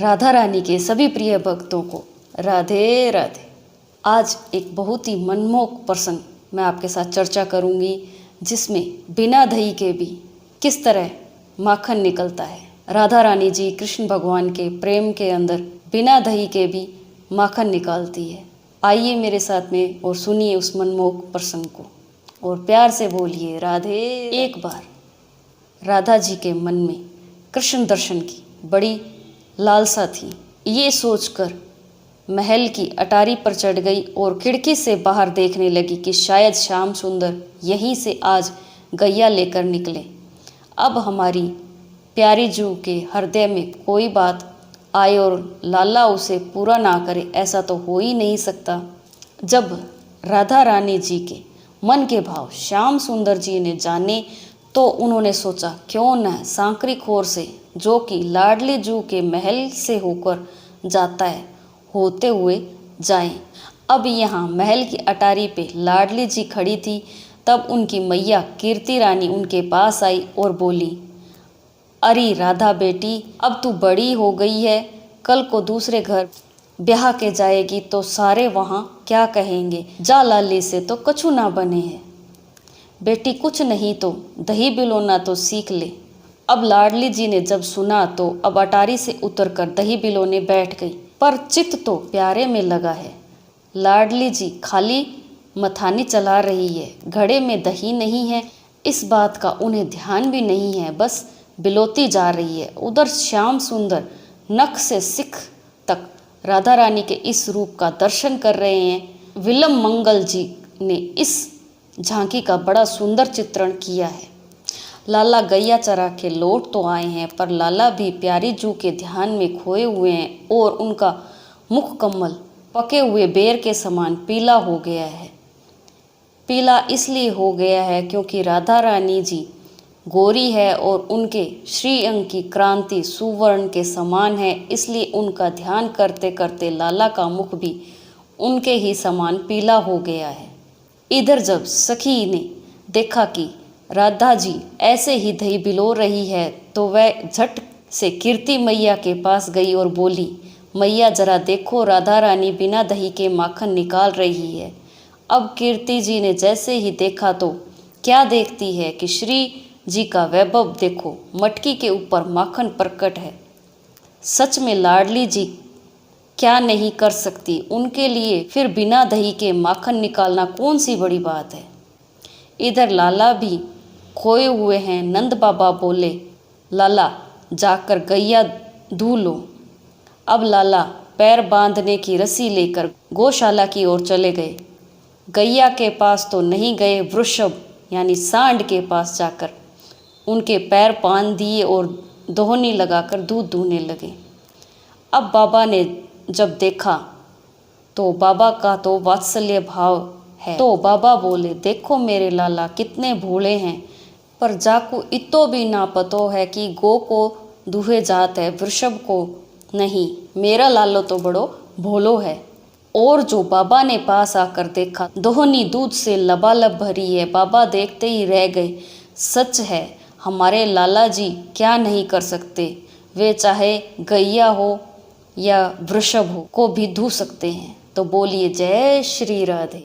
राधा रानी के सभी प्रिय भक्तों को राधे राधे। आज एक बहुत ही मनमोहक प्रसंग मैं आपके साथ चर्चा करूंगी, जिसमें बिना दही के भी किस तरह माखन निकलता है। राधा रानी जी कृष्ण भगवान के प्रेम के अंदर बिना दही के भी माखन निकालती है। आइए मेरे साथ में और सुनिए उस मनमोहक प्रसंग को और प्यार से बोलिए राधे। एक बार राधा जी के मन में कृष्ण दर्शन की बड़ी लालसा थी। ये सोचकर महल की अटारी पर चढ़ गई और खिड़की से बाहर देखने लगी कि शायद श्याम सुंदर यहीं से आज गैया लेकर निकले। अब हमारी प्यारी जू के हृदय में कोई बात आए और लाला उसे पूरा ना करे, ऐसा तो हो ही नहीं सकता। जब राधा रानी जी के मन के भाव श्याम सुंदर जी ने जाने तो उन्होंने सोचा क्यों न सांकरी खोर से, जो कि लाडली जू के महल से होकर जाता है, होते हुए जाएं। अब यहाँ महल की अटारी पे लाडली जी खड़ी थी। तब उनकी मैया कीर्ति रानी उनके पास आई और बोली, अरे राधा बेटी, अब तू बड़ी हो गई है, कल को दूसरे घर ब्याह के जाएगी तो सारे वहाँ क्या कहेंगे। जा लाली से तो कछु ना बने है बेटी, कुछ नहीं तो दही बिलोना तो सीख ले। अब लाडली जी ने जब सुना तो अब अटारी से उतरकर दही बिलोने बैठ गई, पर चित्त तो प्यारे में लगा है। लाडली जी खाली मथानी चला रही है, घड़े में दही नहीं है, इस बात का उन्हें ध्यान भी नहीं है, बस बिलोती जा रही है। उधर श्याम सुंदर नख से सिख तक राधा रानी के इस रूप का दर्शन कर रहे हैं। विलम मंगल जी ने इस झांकी का बड़ा सुंदर चित्रण किया है। लाला गैया चरा के लौट तो आए हैं, पर लाला भी प्यारी जू के ध्यान में खोए हुए हैं और उनका मुख कमल पके हुए बेर के समान पीला हो गया है। पीला इसलिए हो गया है क्योंकि राधा रानी जी गोरी है और उनके श्रीअंग की क्रांति सुवर्ण के समान है, इसलिए उनका ध्यान करते करते लाला का मुख भी उनके ही समान पीला हो गया है। इधर जब सखी ने देखा कि राधा जी ऐसे ही दही बिलो रही है तो वह झट से कीर्ति मैया के पास गई और बोली, मैया जरा देखो, राधा रानी बिना दही के माखन निकाल रही है। अब कीर्ति जी ने जैसे ही देखा तो क्या देखती है कि श्री जी का वैभव देखो, मटकी के ऊपर माखन प्रकट है। सच में लाडली जी क्या नहीं कर सकती, उनके लिए फिर बिना दही के माखन निकालना कौन सी बड़ी बात है। इधर लाला भी खोए हुए हैं। नंद बाबा बोले, लाला जाकर गैया धू लो। अब लाला पैर बांधने की रस्सी लेकर गौशाला की ओर चले गए। गैया के पास तो नहीं गए, वृषभ यानी सांड के पास जाकर उनके पैर बांध दिए और दोहनी लगाकर दूध दूहने लगे। अब बाबा ने जब देखा तो बाबा का तो वात्सल्य भाव है, तो बाबा बोले, देखो मेरे लाला कितने भोले हैं, पर जाको इतो भी ना पतो है कि गो को दूहे जात है, वृषभ को नहीं। मेरा लालो तो बड़ो भोलो है। और जो बाबा ने पास आकर देखा, दोहनी दूध से लबालब भरी है। बाबा देखते ही रह गए। सच है, हमारे लाला जी क्या नहीं कर सकते, वे चाहे गैया हो या वृषभ हो को भी धू सकते हैं। तो बोलिए जय श्री राधे।